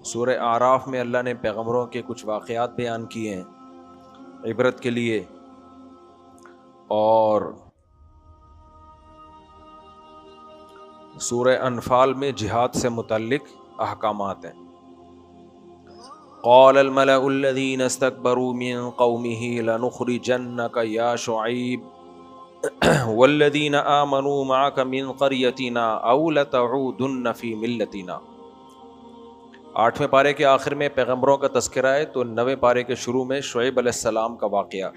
سورہ اعراف میں اللہ نے پیغمبروں کے کچھ واقعات بیان کیے ہیں عبرت کے لیے، اور سورہ انفال میں جہاد سے متعلق احکامات ہیں۔ قال الملأ الذين استكبروا من قومه لنخرجنك يا شعيب والذين آمنوا معك من قريتنا أو لتعودن في ملتنا۔ 8ویں پارے کے آخر میں پیغمبروں کا تذکرہ ہے، تو 9ویں پارے کے شروع میں شعیب علیہ السلام کا واقعہ۔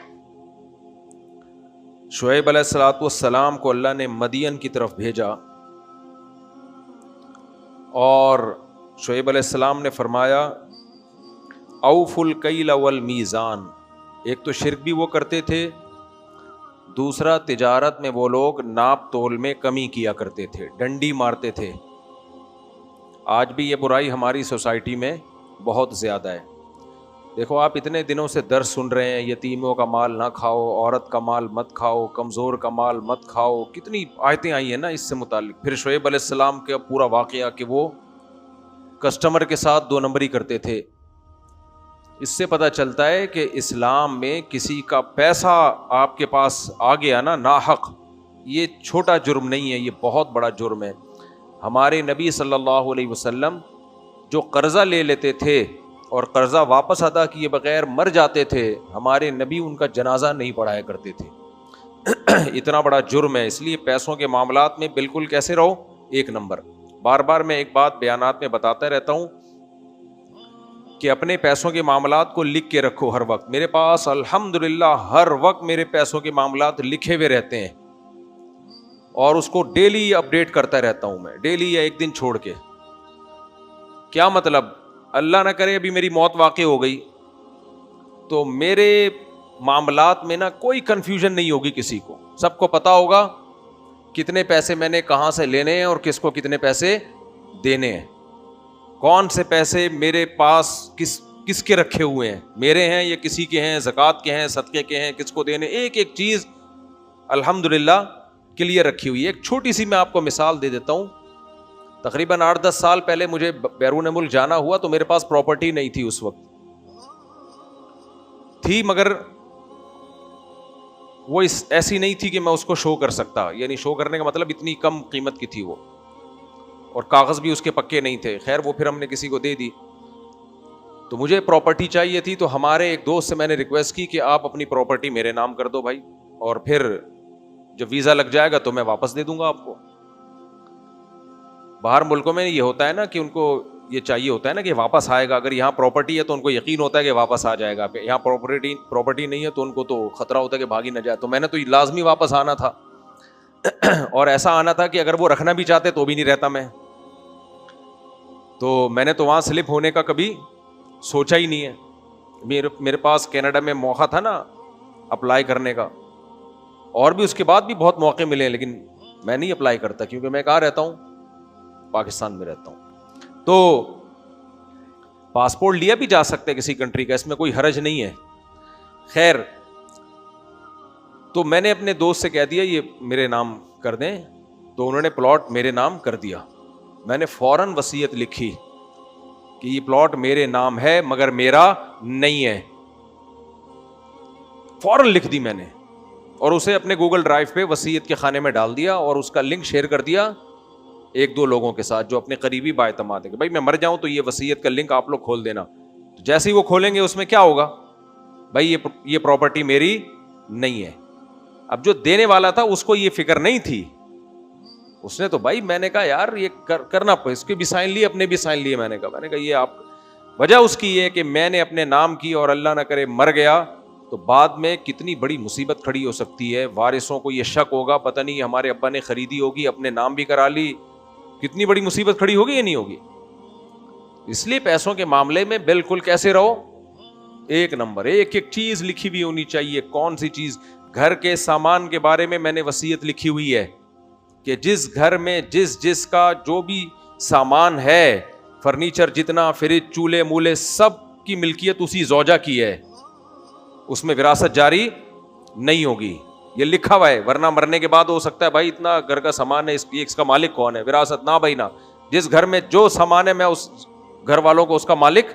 شعیب علیہ السلام کو اللہ نے مدین کی طرف بھیجا، اور شعیب علیہ السلام نے فرمایا اوفوا الکیل والمیزان۔ ایک تو شرک بھی وہ کرتے تھے، دوسرا تجارت میں وہ لوگ ناپ تول میں کمی کیا کرتے تھے، ڈنڈی مارتے تھے۔ آج بھی یہ برائی ہماری سوسائٹی میں بہت زیادہ ہے۔ دیکھو آپ اتنے دنوں سے درس سن رہے ہیں، یتیموں کا مال نہ کھاؤ، عورت کا مال مت کھاؤ، کمزور کا مال مت کھاؤ، کتنی آیتیں آئی ہیں نا اس سے متعلق۔ پھر شعیب علیہ السلام کا پورا واقعہ کہ وہ کسٹمر کے ساتھ 2 نمبری کرتے تھے۔ اس سے پتہ چلتا ہے کہ اسلام میں کسی کا پیسہ آپ کے پاس آ گیا نا ناحق، یہ چھوٹا جرم نہیں ہے، یہ بہت بڑا جرم ہے۔ ہمارے نبی صلی اللہ علیہ وسلم جو قرضہ لے لیتے تھے اور قرضہ واپس ادا کیے بغیر مر جاتے تھے، ہمارے نبی ان کا جنازہ نہیں پڑھایا کرتے تھے۔ اتنا بڑا جرم ہے، اس لیے پیسوں کے معاملات میں بالکل کیسے رہو، 1 نمبر۔ بار بار میں ایک بات بیانات میں بتاتا رہتا ہوں کہ اپنے پیسوں کے معاملات کو لکھ کے رکھو ہر وقت۔ میرے پاس الحمدللہ ہر وقت میرے پیسوں کے معاملات لکھے ہوئے رہتے ہیں، اور اس کو ڈیلی اپڈیٹ کرتا رہتا ہوں میں، ڈیلی یا 1 دن چھوڑ کے۔ کیا مطلب؟ اللہ نہ کرے ابھی میری موت واقع ہو گئی تو میرے معاملات میں نا کوئی کنفیوژن نہیں ہوگی، کسی کو سب کو پتا ہوگا کتنے پیسے میں نے کہاں سے لینے ہیں اور کس کو کتنے پیسے دینے ہیں، کون سے پیسے میرے پاس کس کے رکھے ہوئے ہیں، میرے ہیں یا کسی کے ہیں، زکوٰۃ کے ہیں، صدقے کے ہیں، کس کو دینے، ایک ایک چیز الحمدللہ کلیئر رکھی ہوئی ہے۔ ایک چھوٹی سی میں آپ کو مثال دے دیتا ہوں۔ تقریباً 8-10 سال پہلے مجھے بیرون ملک جانا ہوا تو میرے پاس پراپرٹی نہیں تھی، اس وقت تھی مگر وہ ایسی نہیں تھی کہ میں اس کو شو کر سکتا، یعنی شو کرنے کا مطلب اتنی کم قیمت کی تھی وہ، اور کاغذ بھی اس کے پکے نہیں تھے۔ خیر وہ پھر ہم نے کسی کو دے دی۔ تو مجھے پراپرٹی چاہیے تھی، تو ہمارے ایک دوست سے میں نے ریکویسٹ کی کہ آپ اپنی پراپرٹی میرے نام کر دو بھائی، اور پھر جب ویزا لگ جائے گا تو میں واپس دے دوں گا آپ کو۔ باہر ملکوں میں یہ ہوتا ہے نا کہ ان کو یہ چاہیے ہوتا ہے نا کہ واپس آئے گا، اگر یہاں پراپرٹی ہے تو ان کو یقین ہوتا ہے کہ واپس آ جائے گا، یہاں پراپرٹی نہیں ہے تو ان کو تو خطرہ ہوتا ہے کہ بھاگی نہ جائے۔ تو میں نے تو لازمی واپس آنا تھا، اور ایسا آنا تھا کہ اگر وہ رکھنا بھی چاہتے تو بھی نہیں رہتا میں۔ تو میں نے تو وہاں سلپ ہونے کا کبھی سوچا ہی نہیں ہے۔ میرے پاس کینیڈا میں موقع تھا نا اپلائی کرنے کا، اور بھی اس کے بعد بھی بہت موقع ملے، لیکن میں نہیں اپلائی کرتا کیونکہ میں کہاں رہتا ہوں، پاکستان میں رہتا ہوں۔ تو پاسپورٹ لیا بھی جا سکتا ہے کسی کنٹری کا، اس میں کوئی حرج نہیں ہے۔ خیر تو میں نے اپنے دوست سے کہہ دیا یہ میرے نام کر دیں، تو انہوں نے پلاٹ میرے نام کر دیا۔ میں نے فوراً وصیت لکھی کہ یہ پلاٹ میرے نام ہے مگر میرا نہیں ہے، فوراً لکھ دی میں نے، اور اسے اپنے گوگل ڈرائیو پہ وصیت کے خانے میں ڈال دیا، اور اس کا لنک شیئر کر دیا 1-2 لوگوں کے ساتھ جو اپنے قریبی باعتماد ہے کہ بھائی میں مر جاؤں تو یہ وصیت کا لنک آپ لوگ کھول دینا۔ جیسے ہی وہ کھولیں گے اس میں کیا ہوگا، بھائی یہ پراپرٹی میری نہیں ہے۔ اب جو دینے والا تھا اس کو یہ فکر نہیں تھی، اس نے تو بھائی میں نے کہا یار یہ کرنا، اس کے بھی سائن لیے اپنے بھی سائن لیے۔ میں نے کہا یہ آپ، وجہ اس کی یہ کہ میں نے اپنے نام کی اور اللہ نہ کرے مر گیا تو بعد میں کتنی بڑی مصیبت کھڑی ہو سکتی ہے۔ وارثوں کو یہ شک ہوگا پتہ نہیں ہمارے ابا نے خریدی ہوگی، اپنے نام بھی کرا لی، کتنی بڑی مصیبت کھڑی ہوگی یا نہیں ہوگی۔ اس لیے پیسوں کے معاملے میں بالکل کیسے رہو، 1 نمبر، ایک ایک چیز لکھی ہوئی ہونی چاہیے۔ کون سی چیز، گھر کے سامان کے بارے میں نے وصیت لکھی ہوئی ہے کہ جس گھر میں جس کا جو بھی سامان ہے، فرنیچر جتنا، فریج، چولہے مولے، سب کی ملکیت اسی زوجہ کی ہے، اس میں وراثت جاری نہیں ہوگی، یہ لکھا ہوا ہے۔ ورنہ مرنے کے بعد ہو سکتا ہے بھائی اتنا گھر کا سامان ہے، اس کا مالک کون ہے، وراثت نہ بھائی نہ، جس گھر میں جو سامان ہے میں گھر والوں کو اس کا مالک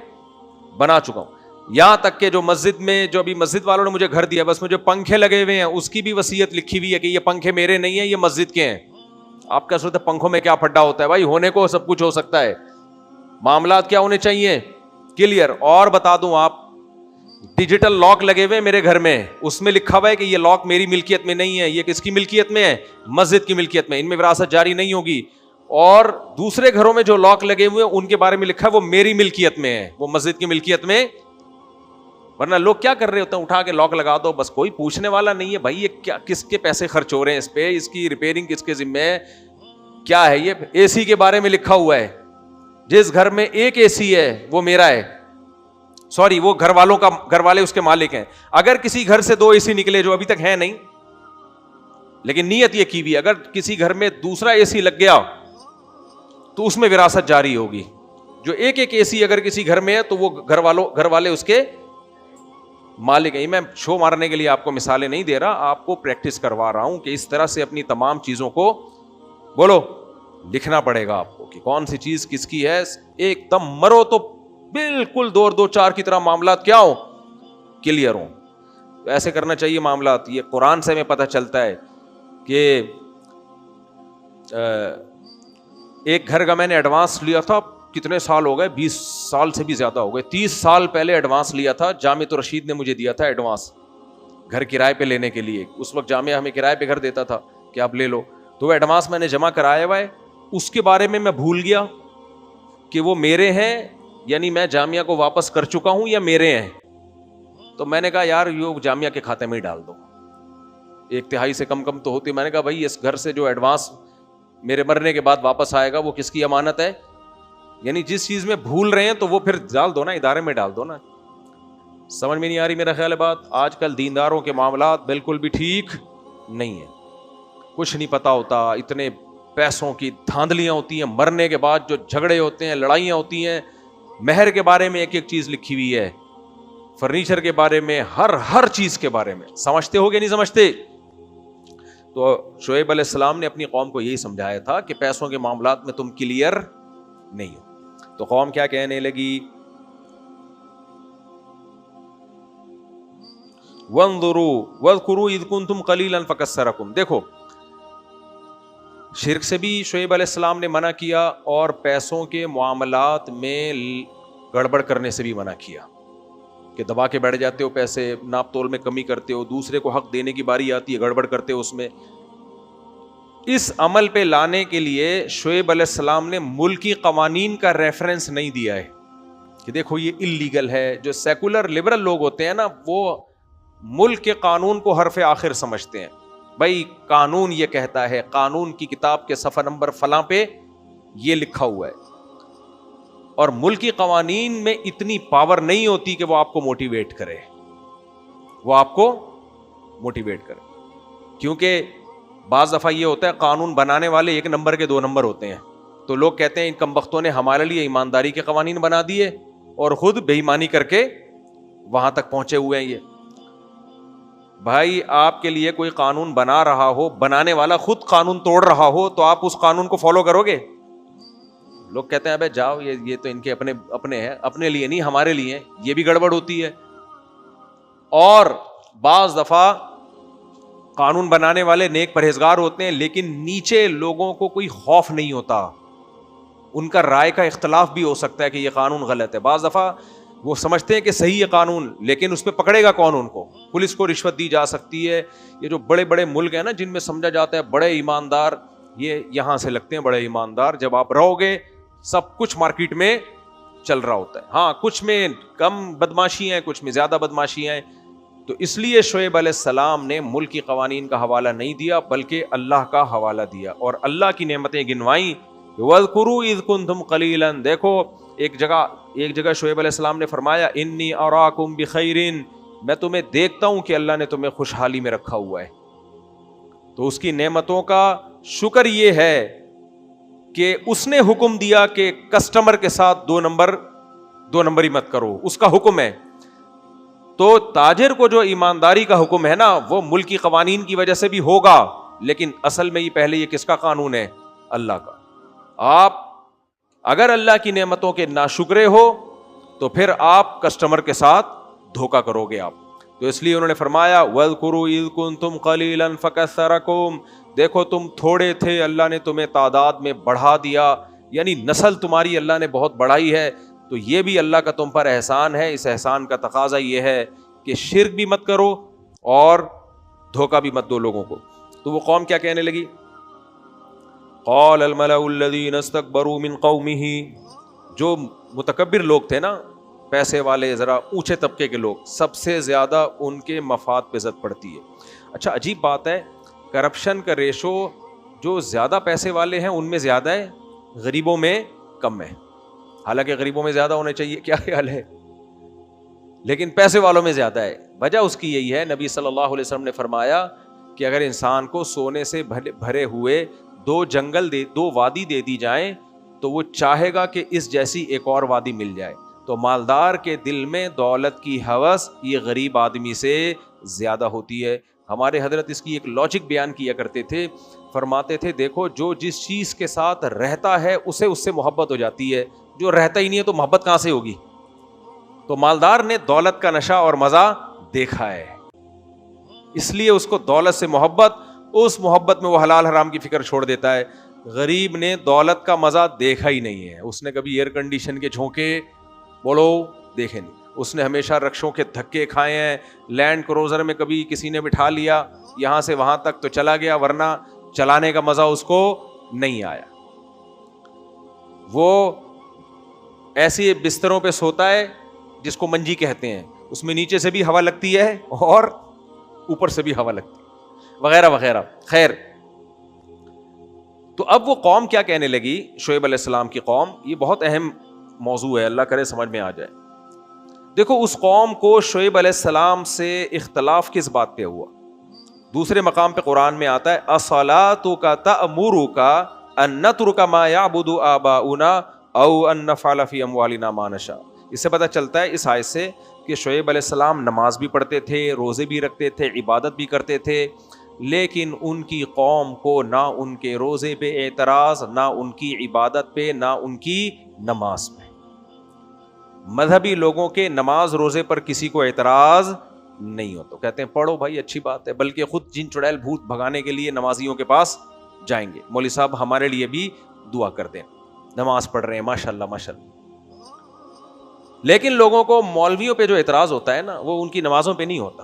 بنا چکا ہوں. یہاں تک کہ جو مسجد میں, جو ابھی مسجد والوں نے مجھے گھر دیا, بس مجھے پنکھے لگے ہوئے ہیں, اس کی بھی وصیت لکھی ہوئی ہے کہ یہ پنکھے میرے نہیں ہیں, یہ مسجد کے ہیں. آپ کیا سوچتے ہیں پنکھوں میں کیا پھڈا ہوتا ہے؟ بھائی ہونے کو سب کچھ ہو سکتا ہے. معاملات کیا ہونے چاہیے؟ کلیئر. اور بتا دوں, آپ ڈیجیٹل لاک لگے ہوئے میرے گھر میں, اس میں لکھا ہوا ہے کہ یہ لاک میری ملکیت میں نہیں ہے, یہ کس کی ملکیت میں ہے؟ مسجد کی ملکیت میں. ان میں وراثت جاری نہیں ہوگی. اور دوسرے گھروں میں جو لاک لگے ہوئے ہیں ان کے بارے میں لکھا ہے وہ میری ملکیت میں ہے, وہ مسجد کی ملکیت میں. ورنہ لوگ کیا کر رہے ہوتے ہیں, اٹھا کے لاک لگا دو, بس کوئی پوچھنے والا نہیں ہے بھائی یہ کیا, کس کے پیسے خرچ ہو رہے ہیں اس پہ, اس کی ریپیئرنگ کس کے ذمہ ہے, کیا ہے یہ. اے سی کے بارے میں لکھا ہوا ہے جس گھر میں ایک اے سی ہے وہ میرا ہے, سوری وہ گھر والوں کا, گھر والے اس کے مالک ہیں. اگر کسی گھر سے 2 اے سی نکلے جو ابھی تک ہے نہیں, لیکن نیت یہ کی بھی, اگر کسی گھر میں دوسرا اے سی لگ گیا تو اس میں وراثت جاری ہوگی. جو ایک اے سی اگر کسی گھر میں ہے تو وہ گھر والے اس کے مالک ہیں. میں شو مارنے کے لیے آپ کو مثالیں نہیں دے رہا, آپ کو پریکٹس کروا رہا ہوں کہ اس طرح سے اپنی تمام چیزوں کو بولو لکھنا پڑے گا آپ کو کہ کون سی چیز کس کی ہے. ایک دم مرو تو بالکل 2-2-4 کی طرح معاملات کیا ہو, کلیئر ہوں. ایسے کرنا چاہیے معاملات. یہ قرآن سے ہمیں پتہ چلتا ہے کہ ایک گھر کا میں نے ایڈوانس لیا تھا, کتنے سال ہو گئے, 20 سال سے بھی زیادہ ہو گئے, 30 سال پہلے ایڈوانس لیا تھا. جامعۃ الرشید نے مجھے دیا تھا ایڈوانس گھر کرائے پہ لینے کے لیے. اس وقت جامعہ ہمیں کرائے پہ گھر دیتا تھا کہ آپ لے لو. تو وہ ایڈوانس میں نے جمع کرایا ہوا ہے. اس کے بارے میں بھول گیا کہ وہ میرے ہیں, یعنی میں جامعہ کو واپس کر چکا ہوں یا میرے ہیں. تو میں نے کہا یار یہ جامعہ کے کھاتے میں ہی ڈال دو, 1/3 سے کم تو ہوتی. میں نے کہا بھائی اس گھر سے جو ایڈوانس میرے مرنے کے بعد واپس آئے گا وہ کس کی امانت ہے, یعنی جس چیز میں بھول رہے ہیں تو وہ پھر ڈال دو نا, ادارے میں ڈال دو نا. سمجھ میں نہیں آ رہی میرا خیال ہے بات. آج کل دینداروں کے معاملات بالکل بھی ٹھیک نہیں ہے, کچھ نہیں پتا ہوتا, اتنے پیسوں کی دھاندلیاں ہوتی ہیں, مرنے کے بعد جو جھگڑے ہوتے ہیں, لڑائیاں ہوتی ہیں. مہر کے بارے میں ایک چیز لکھی ہوئی ہے, فرنیچر کے بارے میں, ہر چیز کے بارے میں. سمجھتے ہو کہ نہیں سمجھتے؟ تو شعیب علیہ السلام نے اپنی قوم کو یہی سمجھایا تھا کہ پیسوں کے معاملات میں تم کلیئر نہیں ہو. تو قوم کیا کہنے لگی, وانظروا واذکروا اذ کنتم قلیلا فکثرکم. دیکھو شرک سے بھی شعیب علیہ السلام نے منع کیا, اور پیسوں کے معاملات میں گڑبڑ کرنے سے بھی منع کیا کہ دبا کے بیٹھ جاتے ہو پیسے, ناپ تول میں کمی کرتے ہو, دوسرے کو حق دینے کی باری آتی ہے گڑبڑ کرتے ہو اس میں. اس عمل پہ لانے کے لیے شعیب علیہ السلام نے ملکی قوانین کا ریفرنس نہیں دیا ہے کہ دیکھو یہ اللیگل ہے. جو سیکولر لبرل لوگ ہوتے ہیں نا, وہ ملک کے قانون کو حرف آخر سمجھتے ہیں. بھائی قانون یہ کہتا ہے, قانون کی کتاب کے صفحہ نمبر فلاں پہ یہ لکھا ہوا ہے. اور ملکی قوانین میں اتنی پاور نہیں ہوتی کہ وہ آپ کو موٹیویٹ کرے, کیونکہ بعض دفعہ یہ ہوتا ہے قانون بنانے والے 1 نمبر کے 2 نمبر ہوتے ہیں. تو لوگ کہتے ہیں ان کمبختوں نے ہمارے لیے ایمانداری کے قوانین بنا دیے اور خود بے ایمانی کر کے وہاں تک پہنچے ہوئے ہیں. یہ بھائی آپ کے لیے کوئی قانون بنا رہا ہو, بنانے والا خود قانون توڑ رہا ہو, تو آپ اس قانون کو فالو کرو گے؟ لوگ کہتے ہیں ابے جاؤ, یہ تو ان کے اپنے ہیں, اپنے لیے نہیں ہمارے لیے. یہ بھی گڑبڑ ہوتی ہے. اور بعض دفعہ قانون بنانے والے نیک پرہیزگار ہوتے ہیں, لیکن نیچے لوگوں کو کوئی خوف نہیں ہوتا, ان کا رائے کا اختلاف بھی ہو سکتا ہے کہ یہ قانون غلط ہے. بعض دفعہ وہ سمجھتے ہیں کہ صحیح ہے قانون, لیکن اس پہ پکڑے گا کون ان کو؟ پولیس کو رشوت دی جا سکتی ہے. یہ جو بڑے بڑے ملک ہیں نا جن میں سمجھا جاتا ہے بڑے ایماندار, یہ یہاں سے لگتے ہیں بڑے ایماندار. جب آپ رہو گے سب کچھ مارکیٹ میں چل رہا ہوتا ہے. ہاں کچھ میں کم بدماشی ہیں, کچھ میں زیادہ بدماشی ہیں. تو اس لیے شعیب علیہ السلام نے ملک کی قوانین کا حوالہ نہیں دیا بلکہ اللہ کا حوالہ دیا, اور اللہ کی نعمتیں گنوائیں. وَاذْكُرُوا إِذْ كُنْتُمْ قَلِيلًا. دیکھو ایک جگہ شعیب علیہ السلام نے فرمایا انی اراکم بخیر, میں تمہیں دیکھتا ہوں کہ اللہ نے تمہیں خوشحالی میں رکھا ہوا ہے. تو اس کی نعمتوں کا شکر یہ ہے کہ اس نے حکم دیا کہ کسٹمر کے ساتھ 2 نمبری مت کرو, اس کا حکم ہے. تو تاجر کو جو ایمانداری کا حکم ہے نا, وہ ملکی قوانین کی وجہ سے بھی ہوگا, لیکن اصل میں یہ پہلے یہ کس کا قانون ہے؟ اللہ کا. آپ اگر اللہ کی نعمتوں کے ناشکرے ہو تو پھر آپ کسٹمر کے ساتھ دھوکا کرو گے آپ. تو اس لیے انہوں نے فرمایا وَاذْكُرُوا إِذْ كُنْتُمْ قَلِيلًا فَكَثَّرَكُمْ, دیکھو تم تھوڑے تھے, اللہ نے تمہیں تعداد میں بڑھا دیا, یعنی نسل تمہاری اللہ نے بہت بڑھائی ہے. تو یہ بھی اللہ کا تم پر احسان ہے. اس احسان کا تقاضا یہ ہے کہ شرک بھی مت کرو اور دھوکا بھی مت دو لوگوں کو. تو وہ قوم کیا کہنے لگی, قال الملأ الذین استکبروا من قومہ, جو متکبر لوگ تھے نا, پیسے والے, ذرا اونچے طبقے کے لوگ, سب سے زیادہ ان کے مفاد پہ زد پڑتی ہے. اچھا عجیب بات ہے, کرپشن کا ریشو جو زیادہ پیسے والے ہیں ان میں زیادہ ہے, غریبوں میں کم ہے. حالانکہ غریبوں میں زیادہ ہونے چاہیے, کیا خیال ہے, لیکن پیسے والوں میں زیادہ ہے. وجہ اس کی یہی ہے, نبی صلی اللہ علیہ وسلم نے فرمایا کہ اگر انسان کو سونے سے بھرے ہوئے دو وادی دے دی جائیں تو وہ چاہے گا کہ اس جیسی ایک اور وادی مل جائے. تو مالدار کے دل میں دولت کی ہوس یہ غریب آدمی سے زیادہ ہوتی ہے. ہمارے حضرت اس کی ایک لاجک بیان کیا کرتے تھے, فرماتے تھے دیکھو جو جس چیز کے ساتھ رہتا ہے اسے اس سے محبت ہو جاتی ہے, جو رہتا ہی نہیں ہے تو محبت کہاں سے ہوگی. تو مالدار نے دولت کا نشہ اور مزہ دیکھا ہے, اس لیے اس کو دولت سے محبت, اس محبت میں وہ حلال حرام کی فکر چھوڑ دیتا ہے. غریب نے دولت کا مزہ دیکھا ہی نہیں ہے, اس نے کبھی ایئر کنڈیشن کے جھونکے بولو دیکھے نہیں, اس نے ہمیشہ رکشوں کے دھکے کھائے ہیں, لینڈ کروزر میں کبھی کسی نے بٹھا لیا یہاں سے وہاں تک تو چلا گیا, ورنہ چلانے کا مزہ اس کو نہیں آیا. وہ ایسے بستروں پہ سوتا ہے جس کو منجی کہتے ہیں, اس میں نیچے سے بھی ہوا لگتی ہے اور اوپر سے بھی ہوا لگتی ہے, وغیرہ وغیرہ. خیر, تو اب وہ قوم کیا کہنے لگی, شعیب علیہ السلام کی قوم, یہ بہت اہم موضوع ہے, اللہ کرے سمجھ میں آ جائے. دیکھو اس قوم کو شعیب علیہ السلام سے اختلاف کس بات پہ ہوا. دوسرے مقام پہ قرآن میں آتا ہے اصلاتک تأمرک ان نترک ما یعبد آباؤنا او ان نفعل فی اموالنا ما نشاء. اس سے پتہ چلتا ہے اس آیت سے کہ شعیب علیہ السلام نماز بھی پڑھتے تھے, روزے بھی رکھتے تھے, عبادت بھی کرتے تھے, لیکن ان کی قوم کو نہ ان کے روزے پہ اعتراض, نہ ان کی عبادت پہ, نہ ان کی نماز پہ. مذہبی لوگوں کے نماز روزے پر کسی کو اعتراض نہیں ہوتا, کہتے ہیں پڑھو بھائی اچھی بات ہے, بلکہ خود جن چڑیل بھوت بھگانے کے لیے نمازیوں کے پاس جائیں گے, مولوی صاحب ہمارے لیے بھی دعا کر دیں, نماز پڑھ رہے ہیں ماشاءاللہ ماشاءاللہ. لیکن لوگوں کو مولویوں پہ جو اعتراض ہوتا ہے نا, وہ ان کی نمازوں پہ نہیں ہوتا,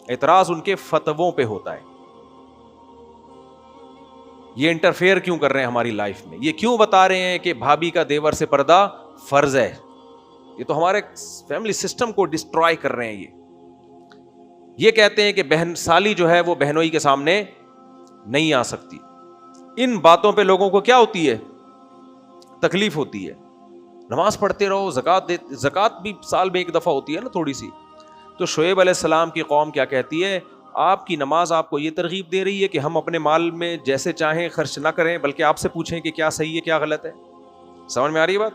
اعتراض ان کے فتووں پہ ہوتا ہے. یہ انٹرفیئر کیوں کر رہے ہیں ہماری لائف میں, یہ کیوں بتا رہے ہیں کہ بھابھی کا دیور سے پردہ فرض ہے, یہ تو ہمارے فیملی سسٹم کو ڈسٹرائے کر رہے ہیں. یہ کہتے ہیں کہ بہن سالی جو ہے وہ بہنوئی کے سامنے نہیں آ سکتی. ان باتوں پہ لوگوں کو کیا ہوتی ہے, تکلیف ہوتی ہے. نماز پڑھتے رہو, زکوٰۃ بھی سال میں ایک دفعہ ہوتی ہے نا تھوڑی سی. تو شعیب علیہ السلام کی قوم کیا کہتی ہے, آپ کی نماز آپ کو یہ ترغیب دے رہی ہے کہ ہم اپنے مال میں جیسے چاہیں خرچ نہ کریں, بلکہ آپ سے پوچھیں کہ کیا صحیح ہے کیا غلط ہے. سمجھ میں آ رہی ہے بات.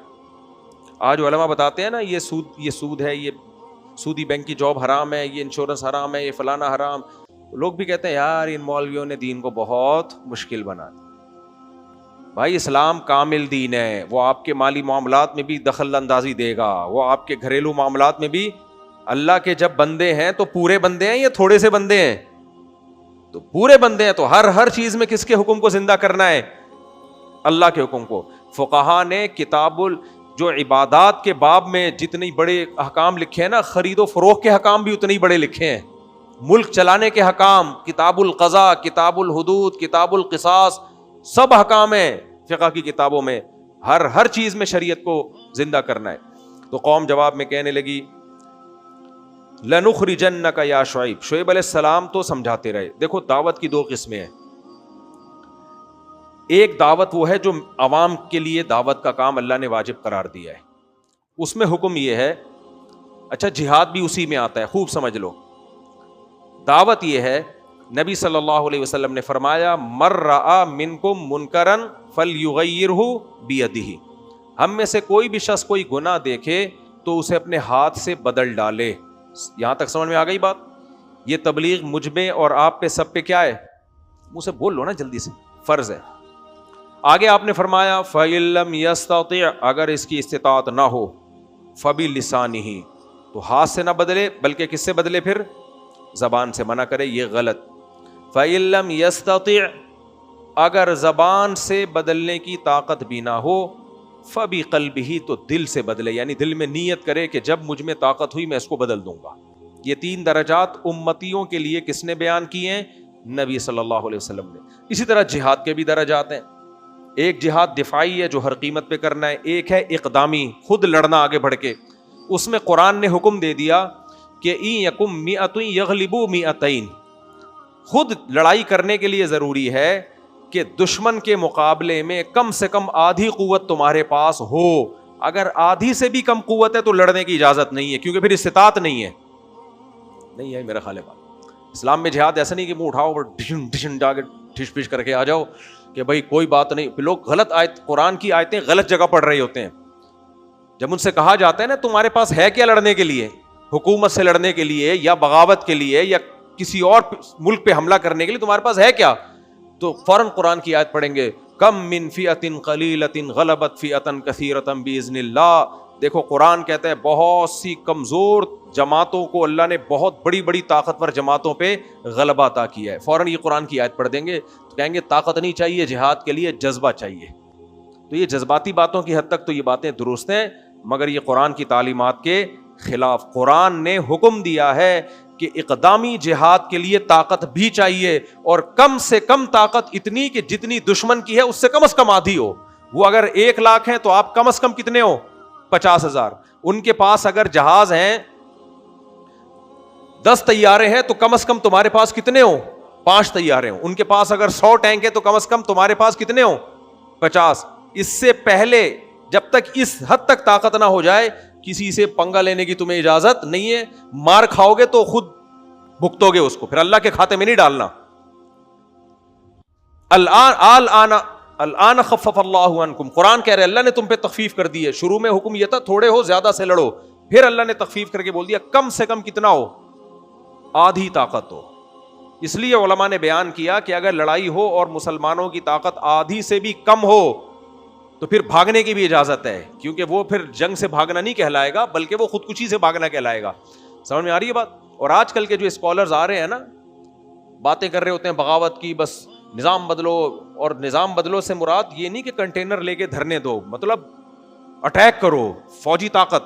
آج علماء بتاتے ہیں نا یہ سود ہے, یہ سودی بینک کی جاب حرام ہے, یہ انشورنس حرام ہے, یہ فلانا حرام. لوگ بھی کہتے ہیں یار ان مولویوں نے دین کو بہت مشکل بنا دیا. بھائی اسلام کامل دین ہے, وہ آپ کے مالی معاملات میں بھی دخل اندازی دے گا, وہ آپ کے گھریلو معاملات میں بھی. اللہ کے جب بندے ہیں تو پورے بندے ہیں یا تھوڑے سے بندے ہیں, تو پورے بندے ہیں. تو ہر چیز میں کس کے حکم کو زندہ کرنا ہے, اللہ کے حکم کو. فقہا نے کتاب جو عبادات کے باب میں جتنے بڑے احکام لکھے ہیں نا, خرید و فروخت کے حکام بھی اتنے ہی بڑے لکھے ہیں, ملک چلانے کے حکام, کتاب القضاء, کتاب الحدود, کتاب القصاص, سب حکام ہیں فقہ کی کتابوں میں. ہر چیز میں شریعت کو زندہ کرنا ہے. تو قوم جواب میں کہنے لگی لَنُخْرِجَنَّكَ یا شعیب. شعیب علیہ السلام تو سمجھاتے رہے. دیکھو دعوت کی دو قسمیں ہیں. ایک دعوت وہ ہے جو عوام کے لیے دعوت کا کام اللہ نے واجب قرار دیا ہے, اس میں حکم یہ ہے. اچھا جہاد بھی اسی میں آتا ہے, خوب سمجھ لو. دعوت یہ ہے, نبی صلی اللہ علیہ وسلم نے فرمایا مَن رَأَى مِنْكُمْ مُنْكَرًا فَلْيُغَيِّرْهُ بِيَدِهِ. ہم میں سے کوئی بھی شخص کوئی گناہ دیکھے تو اسے اپنے ہاتھ سے بدل ڈالے. یہاں تک سمجھ میں آ گئی بات. یہ تبلیغ مجھ میں اور آپ پہ سب پہ کیا ہے, منہ سے بول لو نا جلدی سے, فرض ہے. آگے آپ نے فرمایا فَإِن لَّمْ يَسْتَطِعْ، اگر اس کی استطاعت نہ ہو، فَبِلِسَانِهِ، تو ہاتھ سے نہ بدلے بلکہ کس سے بدلے؟ پھر زبان سے منع کرے، یہ غلط. فَإِن لَّمْ يَسْتَطِعْ، اگر زبان سے بدلنے کی طاقت بھی نہ ہو، فَبِقَلْبِهِ، تو دل سے بدلے، یعنی دل میں نیت کرے کہ جب مجھ میں طاقت ہوئی میں اس کو بدل دوں گا. یہ 3 درجات امتیوں کے لیے کس نے بیان کیے ہیں؟ نبی صلی اللہ علیہ وسلم نے. اسی طرح جہاد کے بھی درجات ہیں. ایک جہاد دفاعی ہے جو ہر قیمت پہ کرنا ہے، ایک ہے اقدامی، خود لڑنا آگے بڑھ کے. اس میں قرآن نے حکم دے دیا کہ اِن یکم مئۃ یغلبوا مئتین، خود لڑائی کرنے کے لیے ضروری ہے کہ دشمن کے مقابلے میں کم سے کم آدھی قوت تمہارے پاس ہو. اگر آدھی سے بھی کم قوت ہے تو لڑنے کی اجازت نہیں ہے، کیونکہ پھر استطاعت نہیں ہے. نہیں ہے میرا خیال ہے بات. اسلام میں جہاد ایسا نہیں کہ منہ اٹھاؤ اور ڈھشن ڈھشن جا کے ٹھش پش کر کے آ جاؤ کہ بھائی کوئی بات نہیں. لوگ غلط قرآن کی آیتیں غلط جگہ پڑھ رہے ہوتے ہیں. جب ان سے کہا جاتا ہے نا تمہارے پاس ہے کیا لڑنے کے لیے، حکومت سے لڑنے کے لیے یا بغاوت کے لیے یا کسی اور ملک پہ حملہ کرنے کے لیے تمہارے پاس ہے کیا، تو فوراً قرآن کی آیت پڑھیں گے کم من فئۃ قلیلۃ غلبت فئۃ کثیرۃ باذن اللہ. دیکھو قرآن کہتا ہے بہت سی کمزور جماعتوں کو اللہ نے بہت بڑی بڑی طاقتور جماعتوں پہ غلبہ عطا کیا ہے. فوراً یہ قرآن کی آیت پڑھ دیں گے تو کہیں گے طاقت نہیں چاہیے جہاد کے لیے، جذبہ چاہیے. تو یہ جذباتی باتوں کی حد تک تو یہ باتیں درست ہیں، مگر یہ قرآن کی تعلیمات کے خلاف. قرآن نے حکم دیا ہے کہ اقدامی جہاد کے لیے طاقت بھی چاہیے، اور کم سے کم طاقت اتنی کہ جتنی دشمن کی ہے اس سے کم از کم آدھی ہو. وہ اگر 1 لاکھ ہیں تو آپ کم از کم کتنے ہو؟ 50,000. ان کے پاس اگر جہاز ہیں 10 طیارے ہیں تو کم از کم تمہارے پاس کتنے ہو؟ 5 طیارے ہوں. ان کے پاس اگر 100 ٹینک ہے تو کم از کم تمہارے پاس کتنے ہو؟ 50. اس سے پہلے جب تک اس حد تک طاقت نہ ہو جائے کسی سے پنگا لینے کی تمہیں اجازت نہیں ہے. مار کھاؤ گے تو خود بھگتو گے اس کو، پھر اللہ کے کھاتے میں نہیں ڈالنا. الآن خفف اللہ عنکم، قرآن کہہ رہے اللہ نے تم پہ تخفیف کر دی ہے. شروع میں حکم یہ تھا تھوڑے ہو زیادہ سے لڑو، پھر اللہ نے تخفیف کر کے بول دیا کم سے کم کتنا ہو؟ آدھی طاقت ہو. اس لیے علماء نے بیان کیا کہ اگر لڑائی ہو اور مسلمانوں کی طاقت آدھی سے بھی کم ہو تو پھر بھاگنے کی بھی اجازت ہے، کیونکہ وہ پھر جنگ سے بھاگنا نہیں کہلائے گا بلکہ وہ خودکشی سے بھاگنا کہلائے گا. سمجھ میں آ رہی ہے بات؟ اور آج کل کے جو اسکالرز آ رہے ہیں نا، باتیں کر رہے ہوتے ہیں بغاوت کی، بس نظام بدلو. اور نظام بدلو سے مراد یہ نہیں کہ کنٹینر لے کے دھرنے دو، مطلب اٹیک کرو، فوجی طاقت.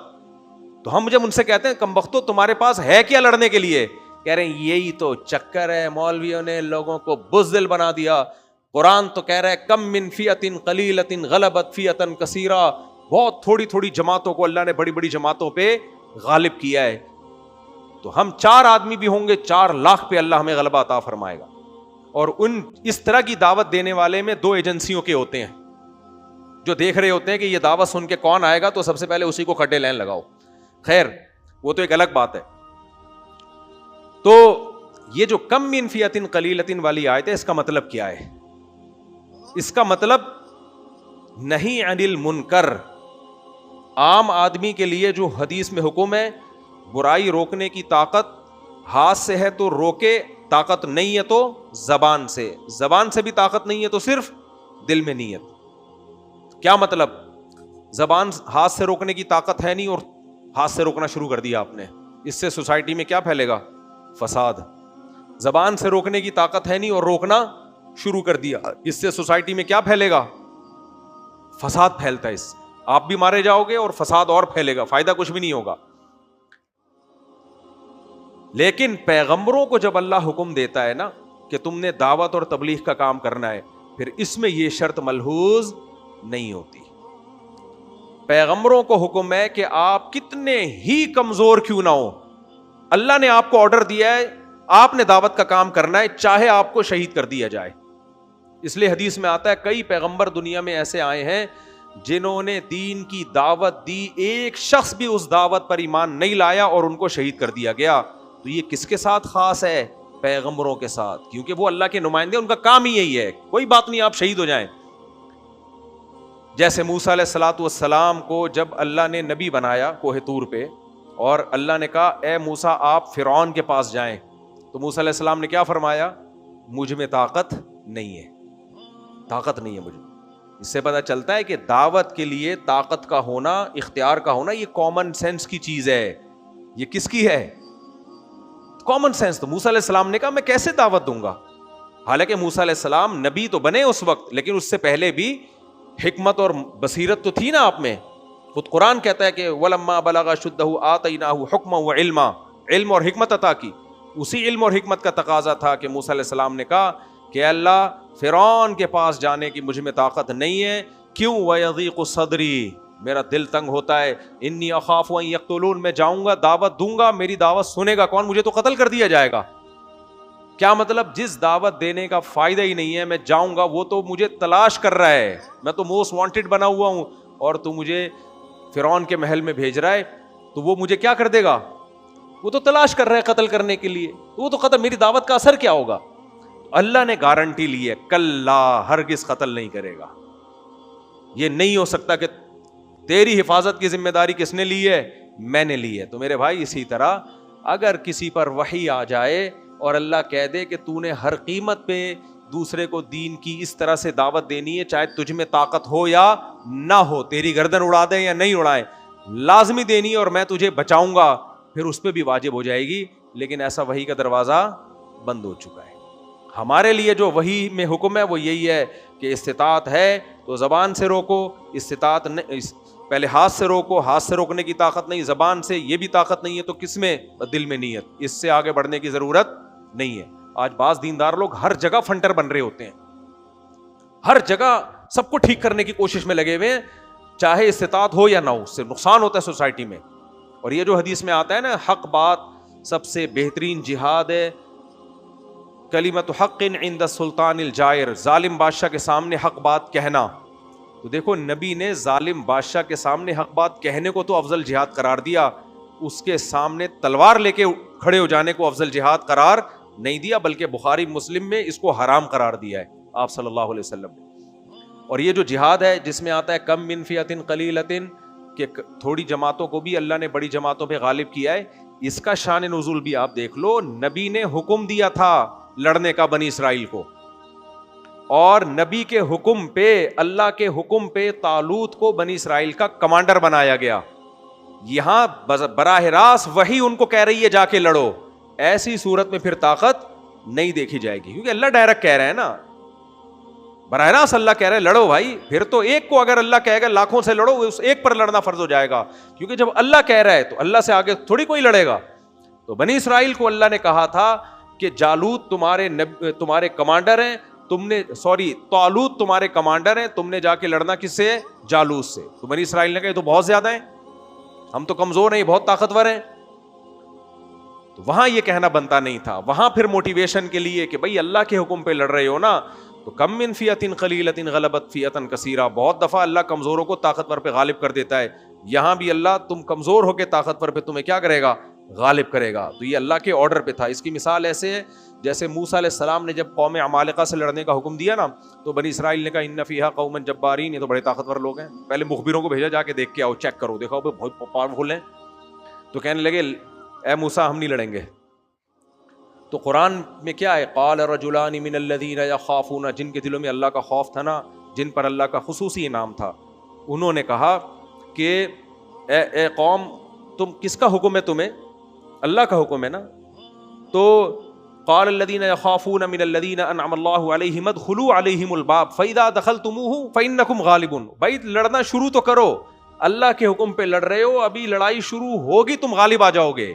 تو ہم جب ان سے کہتے ہیں کم بختو تمہارے پاس ہے کیا لڑنے کے لیے، کہہ رہے ہیں یہی تو چکر ہے، مولویوں نے لوگوں کو بزدل بنا دیا. قرآن تو کہہ رہا ہے کم من فئۃ قلیلۃ غلبت فئۃ کثیرہ، بہت تھوڑی تھوڑی جماعتوں کو اللہ نے بڑی بڑی جماعتوں پہ غالب کیا ہے. تو ہم 4 آدمی بھی ہوں گے 4 لاکھ پہ اللہ ہمیں غلبہ عطا فرمائے گا. اور اس طرح کی دعوت دینے والے میں 2 ایجنسیوں کے ہوتے ہیں جو دیکھ رہے ہوتے ہیں کہ یہ دعوت سن کے کون آئے گا، تو سب سے پہلے اسی کو کھڈے لین لگاؤ. خیر وہ تو ایک الگ بات ہے. تو یہ جو کم من فئۃ قلیلۃ والی آیت ہے، اس کا مطلب کیا ہے؟ اس کا مطلب نہی عن المنکر. عام آدمی کے لیے جو حدیث میں حکم ہے برائی روکنے کی طاقت ہاتھ سے ہے تو روکے، طاقت نہیں ہے تو زبان سے، زبان سے بھی طاقت نہیں ہے تو صرف دل میں نیت. کیا مطلب؟ زبان ہاتھ سے روکنے کی طاقت ہے نہیں اور ہاتھ سے روکنا شروع کر دیا آپ نے، اس سے سوسائٹی میں کیا پھیلے گا؟ فساد. زبان سے روکنے کی طاقت ہے نہیں اور روکنا شروع کر دیا، اس سے سوسائٹی میں کیا پھیلے گا؟ فساد پھیلتا ہے. اس سے آپ بھی مارے جاؤ گے اور فساد اور پھیلے گا، فائدہ کچھ بھی نہیں ہوگا. لیکن پیغمبروں کو جب اللہ حکم دیتا ہے نا کہ تم نے دعوت اور تبلیغ کا کام کرنا ہے، پھر اس میں یہ شرط ملحوظ نہیں ہوتی. پیغمبروں کو حکم ہے کہ آپ کتنے ہی کمزور کیوں نہ ہو، اللہ نے آپ کو آرڈر دیا ہے، آپ نے دعوت کا کام کرنا ہے، چاہے آپ کو شہید کر دیا جائے. اس لیے حدیث میں آتا ہے کئی پیغمبر دنیا میں ایسے آئے ہیں جنہوں نے دین کی دعوت دی، ایک شخص بھی اس دعوت پر ایمان نہیں لایا اور ان کو شہید کر دیا گیا. تو یہ کس کے ساتھ خاص ہے؟ پیغمبروں کے ساتھ، کیونکہ وہ اللہ کے نمائندے، ان کا کام ہی یہی ہے، کوئی بات نہیں آپ شہید ہو جائیں. جیسے موسیٰ علیہ الصلوۃ والسلام کو جب اللہ نے نبی بنایا کوہ طور پہ، اور اللہ نے کہا اے موسیٰ آپ فرعون کے پاس جائیں، تو موسیٰ علیہ السلام نے کیا فرمایا؟ مجھ میں طاقت نہیں ہے، طاقت نہیں ہے مجھے. اس سے پتہ چلتا ہے کہ دعوت کے لیے طاقت کا ہونا، اختیار کا ہونا، یہ کامن سینس کی چیز ہے. یہ کس کی ہے؟ Common sense. تو موسیٰ علیہ السلام نے کہا میں کیسے دعوت دوں گا؟ حالانکہ موسیٰ علیہ السلام نبی تو بنے اس وقت، لیکن اس سے پہلے بھی حکمت اور بصیرت تو تھی نا آپ میں. خود قرآن کہتا ہے کہ وَلَمَّا بَلَغَ أَشُدَّهُ آتَيْنَاهُ حُكْمًا وَعِلْمًا، علم اور حکمت عطا کی. اسی علم اور حکمت کا تقاضا تھا کہ موسیٰ علیہ السلام نے کہا کہ اللہ فرعون کے پاس جانے کی مجھ میں طاقت نہیں ہے. کیوں؟ وَيَضِيقُ صَدْرِي، میرا دل تنگ ہوتا ہے. انی اخاف ان یقتلون، میں جاؤں گا دعوت دوں گا، میری دعوت سنے گا کون؟ مجھے تو قتل کر دیا جائے گا. کیا مطلب؟ جس دعوت دینے کا فائدہ ہی نہیں ہے میں جاؤں گا، وہ تو مجھے تلاش کر رہا ہے، میں تو موسٹ وانٹڈ بنا ہوا ہوں، اور تو مجھے فرعون کے محل میں بھیج رہا ہے، تو وہ مجھے کیا کر دے گا؟ وہ تو تلاش کر رہا ہے قتل کرنے کے لیے، وہ تو قتل، میری دعوت کا اثر کیا ہوگا؟ اللہ نے گارنٹی لی ہے کلا، ہرگز قتل نہیں کرے گا. یہ نہیں ہو سکتا کہ تیری حفاظت کی ذمہ داری کس نے لی ہے؟ میں نے لی ہے. تو میرے بھائی اسی طرح اگر کسی پر وحی آ جائے اور اللہ کہہ دے کہ تو نے ہر قیمت پہ دوسرے کو دین کی اس طرح سے دعوت دینی ہے، چاہے تجھ میں طاقت ہو یا نہ ہو، تیری گردن اڑا دیں یا نہیں اڑائیں، لازمی دینی ہے اور میں تجھے بچاؤں گا، پھر اس پہ بھی واجب ہو جائے گی. لیکن ایسا وحی کا دروازہ بند ہو چکا ہے. ہمارے لیے جو وحی میں حکم ہے وہ یہی ہے کہ استطاعت ہے تو زبان سے روکو، استطاعت پہلے ہاتھ سے روکو، ہاتھ سے روکنے کی طاقت نہیں، زبان سے یہ بھی طاقت نہیں ہے تو کس میں؟ دل میں نیت. اس سے آگے بڑھنے کی ضرورت نہیں ہے. آج بعض دیندار لوگ ہر جگہ فنٹر بن رہے ہوتے ہیں، ہر جگہ سب کو ٹھیک کرنے کی کوشش میں لگے ہوئے ہیں، چاہے استطاعت ہو یا نہ ہو، اس سے نقصان ہوتا ہے سوسائٹی میں. اور یہ جو حدیث میں آتا ہے نا، حق بات سب سے بہترین جہاد ہے، کلمۃ حق عند السلطان الجائر، ظالم بادشاہ کے سامنے حق بات کہنا. تو دیکھو نبی نے ظالم بادشاہ کے سامنے حق بات کہنے کو تو افضل جہاد قرار دیا، اس کے سامنے تلوار لے کے کھڑے ہو جانے کو افضل جہاد قرار نہیں دیا، بلکہ بخاری مسلم میں اس کو حرام قرار دیا ہے آپ صلی اللہ علیہ وسلم نے. اور یہ جو جہاد ہے جس میں آتا ہے کم من فئۃ قلیلۃ، کہ تھوڑی جماعتوں کو بھی اللہ نے بڑی جماعتوں پہ غالب کیا ہے، اس کا شان نزول بھی آپ دیکھ لو. نبی نے حکم دیا تھا لڑنے کا بنی اسرائیل کو، اور نبی کے حکم پہ، اللہ کے حکم پہ طالوت کو بنی اسرائیل کا کمانڈر بنایا گیا. یہاں براہ راست وہی ان کو کہہ رہی ہے جا کے لڑو. ایسی صورت میں پھر طاقت نہیں دیکھی جائے گی، کیونکہ اللہ ڈائریکٹ کہہ رہے ہیں نا، براہ راست اللہ کہہ رہے ہیں لڑو بھائی. پھر تو ایک کو اگر اللہ کہے گا لاکھوں سے لڑو، اس ایک پر لڑنا فرض ہو جائے گا، کیونکہ جب اللہ کہہ رہا ہے تو اللہ سے آگے تھوڑی کوئی لڑے گا. تو بنی اسرائیل کو اللہ نے کہا تھا کہ جالوت تمہارے کمانڈر ہیں، طالوت تمہارے کمانڈر ہیں، تم نے جا کے لڑنا کس سے؟ جالوت سے. تو بنی اسرائیل نے کہا یہ تو بہت زیادہ ہیں، ہم تو کمزور ہیں، بہت طاقتور ہیں. تو وہاں یہ کہنا بنتا نہیں تھا. وہاں پھر موٹیویشن کے لیے کہ بھائی اللہ کے حکم پہ لڑ رہے ہو نا، تو کم من فئۃ قلیلۃ غلبت فئۃ کثیرہ، بہت دفعہ اللہ کمزوروں کو طاقتور پہ غالب کر دیتا ہے. یہاں بھی اللہ تم کمزور ہو کے طاقتور پہ تمہیں کیا کرے گا؟ غالب کرے گا. تو یہ اللہ کے آرڈر پہ تھا. اس کی مثال ایسے ہے جیسے موسیٰ علیہ السلام نے جب قوم عمالقہ سے لڑنے کا حکم دیا نا، تو بنی اسرائیل نے کہا ان فیہا قوما جبارین، یہ تو بڑے طاقتور لوگ ہیں، پہلے مخبروں کو بھیجا جا کے دیکھ کے آؤ، چیک کرو، دیکھو بہت پاورفل ہیں. تو کہنے لگے اے موسیٰ ہم نہیں لڑیں گے. تو قرآن میں کیا ہے؟ قال رجلان من الذین یخافون، جن کے دلوں میں اللہ کا خوف تھا نا، جن پر اللہ کا خصوصی انعام تھا، انہوں نے کہا کہ اے قوم، تم کس کا حکم ہے تمہیں؟ اللہ کا حکم ہے نا. تو قال الذین یخافون من الذین انعم اللہ علیہم ادخلوا علیہم الباب فاذا دخلتموہ فانکم غالبون. بھائی لڑنا شروع تو کرو، اللہ کے حکم پہ لڑ رہے ہو، ابھی لڑائی شروع ہوگی تم غالب آ جاؤ گے.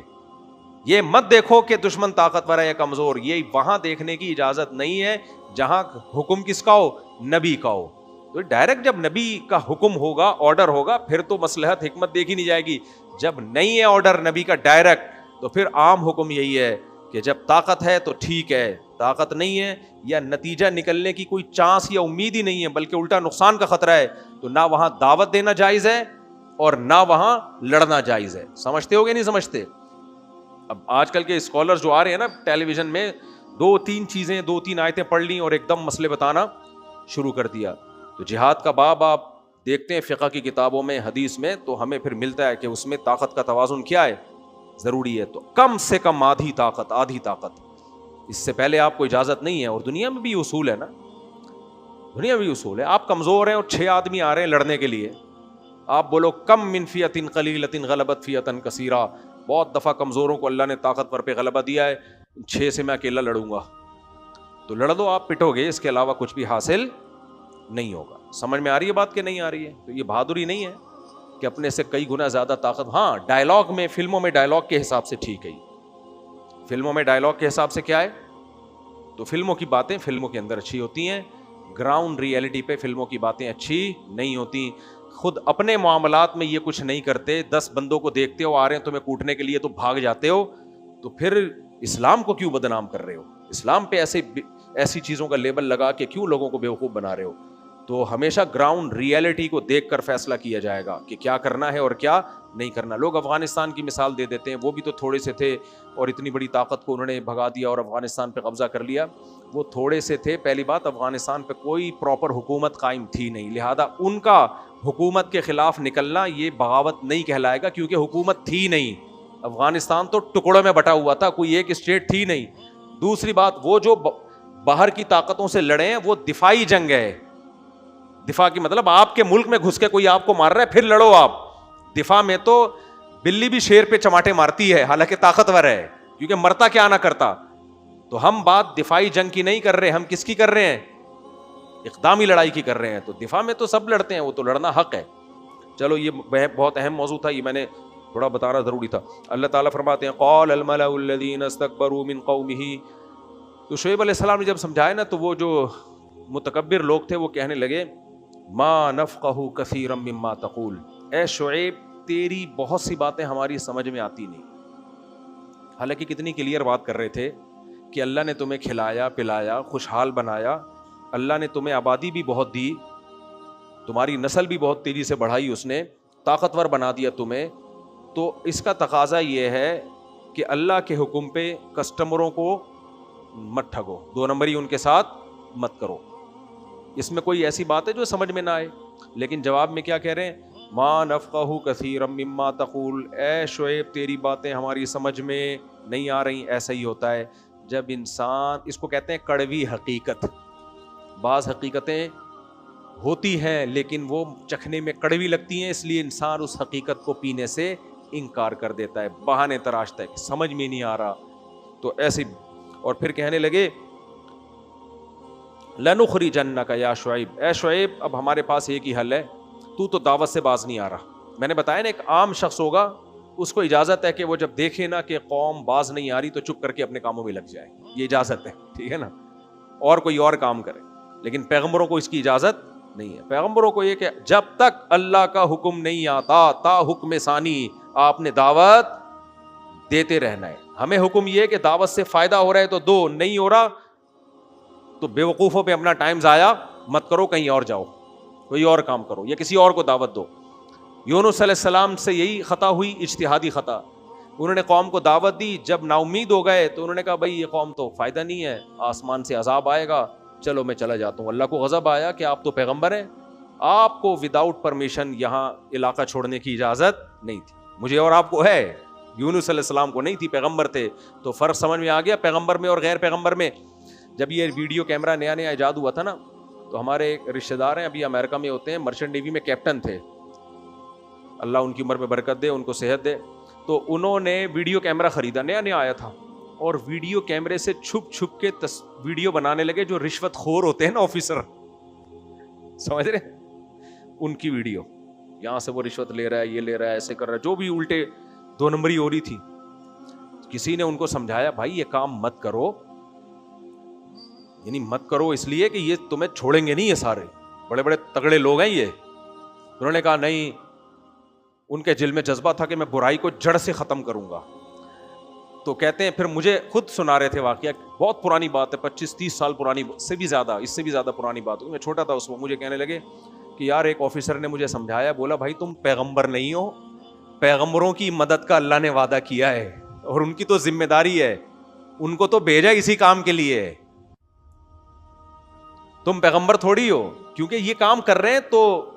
یہ مت دیکھو کہ دشمن طاقتور ہے یا کمزور، یہ وہاں دیکھنے کی اجازت نہیں ہے جہاں حکم کس کا ہو؟ نبی کا ہو. تو ڈائریکٹ جب نبی کا حکم ہوگا، آرڈر ہوگا، پھر تو مصلحت حکمت دیکھی نہیں جائے گی. جب نہیں ہے آرڈر نبی کا ڈائریکٹ، تو پھر عام حکم یہی ہے کہ جب طاقت ہے تو ٹھیک ہے، طاقت نہیں ہے یا نتیجہ نکلنے کی کوئی چانس یا امید ہی نہیں ہے بلکہ الٹا نقصان کا خطرہ ہے، تو نہ وہاں دعوت دینا جائز ہے اور نہ وہاں لڑنا جائز ہے. سمجھتے ہو گے نہیں سمجھتے؟ اب آج کل کے اسکالر جو آ رہے ہیں نا ٹیلی ویژن میں، 2-3 آیتیں پڑھ لیں اور ایک دم مسئلے بتانا شروع کر دیا. تو جہاد کا باب آپ دیکھتے ہیں فقہ کی کتابوں میں، حدیث میں، تو ہمیں پھر ملتا ہے کہ اس میں طاقت کا توازن کیا ہے؟ ضروری ہے. تو کم سے کم آدھی طاقت، اس سے پہلے آپ کو اجازت نہیں ہے. اور دنیا میں بھی اصول ہے نا، دنیاوی اصول ہے. آپ کمزور ہیں اور 6 آدمی آ رہے ہیں لڑنے کے لیے, آپ بولو کم من فیۃ قلیلۃ غلبت فیۃ کثیرہ, بہت دفعہ کمزوروں کو اللہ نے طاقتور پہ غلبہ دیا ہے, 6 سے میں اکیلا لڑوں گا, تو لڑ دو, آپ پٹو گے, اس کے علاوہ کچھ بھی حاصل نہیں ہوگا. سمجھ میں آ رہی ہے بات کہ نہیں آ رہی ہے؟ تو یہ بہادری نہیں ہے کہ اپنے سے کئی گنا زیادہ طاقت. ہاں ڈائلاگ میں, فلموں میں ڈائلاگ کے حساب سے ٹھیک ہے, فلموں میں ڈائلاگ کے حساب سے کیا ہے, تو فلموں کی باتیں فلموں کے اندر اچھی ہوتی ہیں, گراؤنڈ ریئلٹی پہ فلموں کی باتیں اچھی نہیں ہوتی. خود اپنے معاملات میں یہ کچھ نہیں کرتے, 10 بندوں کو دیکھتے ہو آ رہے ہیں تمہیں کوٹنے کے لیے تو بھاگ جاتے ہو, تو پھر اسلام کو کیوں بدنام کر رہے ہو؟ اسلام پہ ایسی چیزوں کا لیبل لگا کے کیوں لوگوں کو بیوقوف بنا رہے ہو؟ تو ہمیشہ گراؤنڈ ریئلٹی کو دیکھ کر فیصلہ کیا جائے گا کہ کیا کرنا ہے اور کیا نہیں کرنا. لوگ افغانستان کی مثال دے دیتے ہیں, وہ بھی تو تھوڑے سے تھے اور اتنی بڑی طاقت کو انہوں نے بھگا دیا اور افغانستان پہ قبضہ کر لیا. وہ تھوڑے سے تھے, پہلی بات افغانستان پہ کوئی پراپر حکومت قائم تھی نہیں, لہذا ان کا حکومت کے خلاف نکلنا یہ بغاوت نہیں کہلائے گا, کیونکہ حکومت تھی نہیں. افغانستان تو ٹکڑوں میں بٹا ہوا تھا, کوئی ایک اسٹیٹ تھی نہیں. دوسری بات, وہ جو باہر کی طاقتوں سے لڑے ہیں وہ دفاعی جنگ ہے. دفاع کی مطلب آپ کے ملک میں گھس کے کوئی آپ کو مار رہا ہے پھر لڑو آپ. دفاع میں تو بلی بھی شیر پہ چماٹے مارتی ہے, حالانکہ طاقتور ہے, کیونکہ مرتا کیا نہ کرتا. تو ہم بات دفاعی جنگ کی نہیں کر رہے, ہم کس کی کر رہے ہیں؟ اقدامی لڑائی کی کر رہے ہیں. تو دفاع میں تو سب لڑتے ہیں, وہ تو لڑنا حق ہے. چلو یہ بہت اہم موضوع تھا, یہ میں نے تھوڑا بتانا ضروری تھا. اللہ تعالیٰ فرماتے ہیں قال الملأ الذین استکبروا من قومہ. تو شعیب علیہ السلام نے جب سمجھایا نا, تو وہ جو متکبر لوگ تھے وہ کہنے لگے ما نفقہ کثیرا مما تقول, اے شعیب تیری بہت سی باتیں ہماری سمجھ میں آتی نہیں. حالانکہ کتنی کلیئر بات کر رہے تھے کہ اللہ نے تمہیں کھلایا پلایا, خوشحال بنایا, اللہ نے تمہیں آبادی بھی بہت دی, تمہاری نسل بھی بہت تیزی سے بڑھائی, اس نے طاقتور بنا دیا تمہیں. تو اس کا تقاضا یہ ہے کہ اللہ کے حکم پہ کسٹمروں کو مت ٹھگو, 2 نمبری ان کے ساتھ مت کرو. اس میں کوئی ایسی بات ہے جو سمجھ میں نہ آئے؟ لیکن جواب میں کیا کہہ رہے ہیں, ما نفقہ کثیرا مما تقول, اے شعیب تیری باتیں ہماری سمجھ میں نہیں آ رہی. ایسا ہی ہوتا ہے جب انسان, اس کو کہتے ہیں کڑوی حقیقت. بعض حقیقتیں ہوتی ہیں لیکن وہ چکھنے میں کڑوی لگتی ہیں, اس لیے انسان اس حقیقت کو پینے سے انکار کر دیتا ہے, بہانے تراشتا ہے کہ سمجھ میں نہیں آ رہا. تو ایسے, اور پھر کہنے لگے لنخرجنک یا شعیب, اے شعیب اب ہمارے پاس ایک ہی حل ہے, تو دعوت سے باز نہیں آ رہا. میں نے بتایا نا, ایک عام شخص ہوگا اس کو اجازت ہے کہ وہ جب دیکھے نا کہ قوم باز نہیں آ رہی تو چپ کر کے اپنے کاموں میں لگ جائے, یہ اجازت ہے, ٹھیک ہے نا, اور کوئی اور کام کرے. لیکن پیغمبروں کو اس کی اجازت نہیں ہے. پیغمبروں کو یہ کہ جب تک اللہ کا حکم نہیں آتا تا حکم ثانی آپ نے دعوت دیتے رہنا ہے. ہمیں حکم یہ کہ دعوت سے فائدہ ہو رہا ہے تو دو, نہیں ہو رہا تو بے وقوفوں پہ اپنا ٹائم ضائع مت کرو, کہیں اور جاؤ, کوئی اور کام کرو یا کسی اور کو دعوت دو. یونس علیہ السلام سے یہی خطا ہوئی, اجتہادی خطا. انہوں نے قوم کو دعوت دی, جب نا امید ہو گئے تو انہوں نے کہا بھائی یہ قوم تو فائدہ نہیں ہے, آسمان سے عذاب آئے گا, چلو میں چلا جاتا ہوں. اللہ کو غضب آیا کہ آپ تو پیغمبر ہیں, آپ کو وداؤٹ پرمیشن یہاں علاقہ چھوڑنے کی اجازت نہیں تھی. مجھے اور آپ کو ہے, یونس علیہ السلام کو نہیں تھی, پیغمبر تھے. تو فرق سمجھ میں آ گیا پیغمبر میں اور غیر پیغمبر میں. جب یہ ویڈیو کیمرہ نیا نیا ایجاد ہوا تھا نا, تو ہمارے ایک رشتہ دار ہیں ابھی امریکہ میں ہوتے ہیں, مرچنٹ نیوی میں کیپٹن تھے, اللہ ان کی عمر میں برکت دے, ان کو صحت دے. تو انہوں نے ویڈیو کیمرہ خریدا, نیا نیا آیا تھا, اور ویڈیو کیمرے سے چھپ چھپ کے ویڈیو بنانے لگے جو رشوت خور ہوتے ہیں نا آفیسر, سمجھ رہے, ان کی ویڈیو, یہاں سے وہ رشوت لے رہا ہے, یہ لے رہا ہے, ایسے کر رہا ہے, جو بھی الٹے 2 نمبری ہو رہی تھی. کسی نے ان کو سمجھایا بھائی یہ کام مت کرو, یعنی مت کرو اس لیے کہ یہ تمہیں چھوڑیں گے نہیں, یہ سارے بڑے بڑے تگڑے لوگ ہیں یہ. انہوں نے کہا نہیں, ان کے دل میں جذبہ تھا کہ میں برائی کو جڑ سے ختم کروں گا. تو کہتے ہیں پھر مجھے خود سنا رہے تھے واقعہ, بہت پرانی بات ہے, 25-30 سال پرانی, سے بھی زیادہ, اس سے بھی زیادہ پرانی بات ہوئی, میں چھوٹا تھا اس وقت. مجھے کہنے لگے کہ یار ایک آفیسر نے مجھے سمجھایا, بولا بھائی تم پیغمبر نہیں ہو, پیغمبروں کی مدد کا اللہ نے وعدہ کیا ہے اور ان کی تو ذمہ داری ہے, ان کو تو بھیجا اسی کام کے لیے, تم پیغمبر تھوڑی ہو. کیونکہ یہ کام کر رہے ہیں تو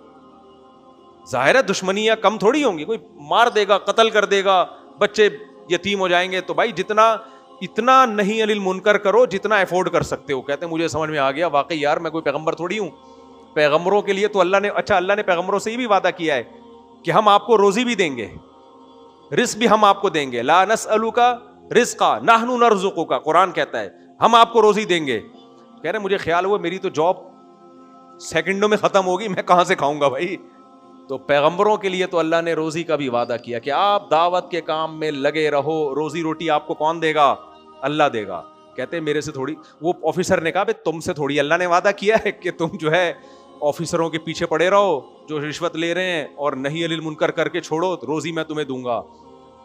ظاہر ہے دشمنیاں کم تھوڑی ہوں گی, کوئی مار دے گا, قتل کر دے گا, بچے یتیم ہو جائیں گے. تو بھائی جتنا اتنا نہیں انل منکر کرو جتنا افورڈ کر سکتے ہو. کہتے ہیں مجھے سمجھ میں آ گیا, واقعی یار میں کوئی پیغمبر تھوڑی ہوں. پیغمبروں کے لیے تو اللہ نے پیغمبروں سے یہ بھی وعدہ کیا ہے کہ ہم آپ کو روزی بھی دیں گے, رزق بھی ہم آپ کو دیں گے. لا نسألک رزقا نحن نرزقک, قرآن کہتا ہے ہم آپ کو روزی دیں گے. کہہ رہے مجھے خیال ہوا میری تو جاب سیکنڈوں میں ختم ہوگی, میں کہاں سے کھاؤں گا بھائی. تو پیغمبروں کے لیے تو اللہ نے روزی کا بھی وعدہ کیا کہ آپ دعوت کے کام میں لگے رہو, روزی روٹی آپ کو کون دے گا؟ اللہ دے گا. کہتے ہیں میرے سے تھوڑی, وہ آفیسر نے کہا بھائی تم سے تھوڑی اللہ نے وعدہ کیا ہے کہ تم جو ہے آفیسروں کے پیچھے پڑے رہو جو رشوت لے رہے ہیں اور نہیں انل منکر کر کے چھوڑو, روزی میں تمہیں دوں گا.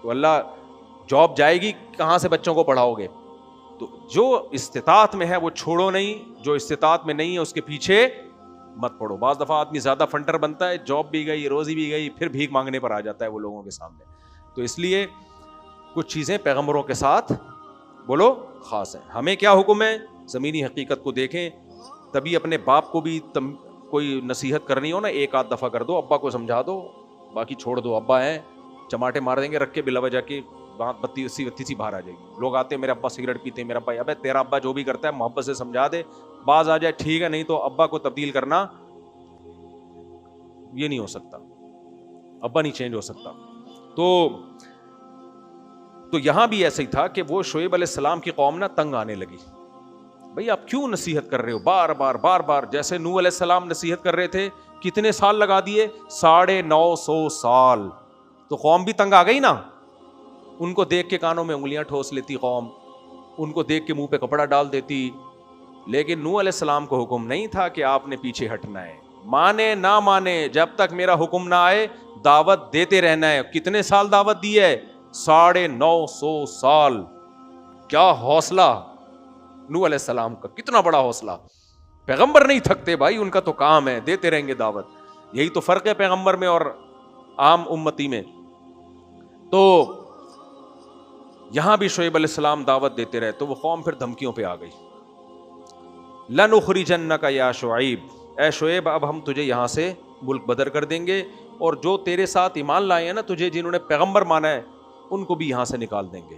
تو اللہ جاب جائے گی کہاں سے بچوں کو پڑھاؤ گے؟ تو جو استطاعت میں ہے وہ چھوڑو نہیں, جو استطاعت میں نہیں ہے اس کے پیچھے مت پڑو. بعض دفعہ آدمی زیادہ فنٹر بنتا ہے, جاب بھی گئی, روزی بھی گئی, پھر بھیک مانگنے پر آ جاتا ہے وہ لوگوں کے سامنے. تو اس لیے کچھ چیزیں پیغمبروں کے ساتھ بولو خاص ہیں. ہمیں کیا حکم ہے؟ زمینی حقیقت کو دیکھیں. تبھی اپنے باپ کو بھی کوئی نصیحت کرنی ہو نا, ایک آدھ دفعہ کر دو, ابا کو سمجھا دو, باقی چھوڑ دو. ابا ہیں چماٹے مار دیں گے رکھ کے بلا وجہ کی, بات بتی سی باہر آ جائے گی. لوگ آتے ہیں میرے ابا سگریٹ پیتے ہیں, میرا ابا, ابے تیرا ابا جو بھی کرتا ہے محبت سے سمجھا دے, باز آ جائے ٹھیک ہے, نہیں تو ابا کو تبدیل کرنا یہ نہیں ہو سکتا, ابا نہیں چینج ہو سکتا. تو یہاں بھی ایسا ہی تھا کہ وہ شعیب علیہ السلام کی قوم نہ تنگ آنے لگی. بھئی آپ کیوں نصیحت کر رہے ہو بار بار, جیسے نوح علیہ السلام نصیحت کر رہے تھے, کتنے سال لگا دیے؟ 950 سال. تو قوم بھی تنگ آ گئی نا, ان کو دیکھ کے کانوں میں انگلیاں ٹھوس لیتی قوم, ان کو دیکھ کے منہ پہ کپڑا ڈال دیتی. لیکن نوح علیہ السلام کو حکم نہیں تھا کہ آپ نے پیچھے ہٹنا ہے, مانے نہ مانے جب تک میرا حکم نہ آئے دعوت دیتے رہنا ہے. کتنے سال دعوت دی ہے؟ 950 سال. کیا حوصلہ نوح علیہ السلام کا, کتنا بڑا حوصلہ. پیغمبر نہیں تھکتے بھائی, ان کا تو کام ہے دیتے رہیں گے دعوت. یہی تو فرق ہے پیغمبر میں اور عام امتی میں. تو یہاں بھی شعیب علیہ السلام دعوت دیتے رہے, تو وہ قوم پھر دھمکیوں پہ آ گئی. لَنُخْرِجَنَّكَ یا شعیب, اے شعیب اب ہم تجھے یہاں سے ملک بدر کر دیں گے, اور جو تیرے ساتھ ایمان لائے ہیں نا, تجھے جنہوں نے پیغمبر مانا ہے ان کو بھی یہاں سے نکال دیں گے.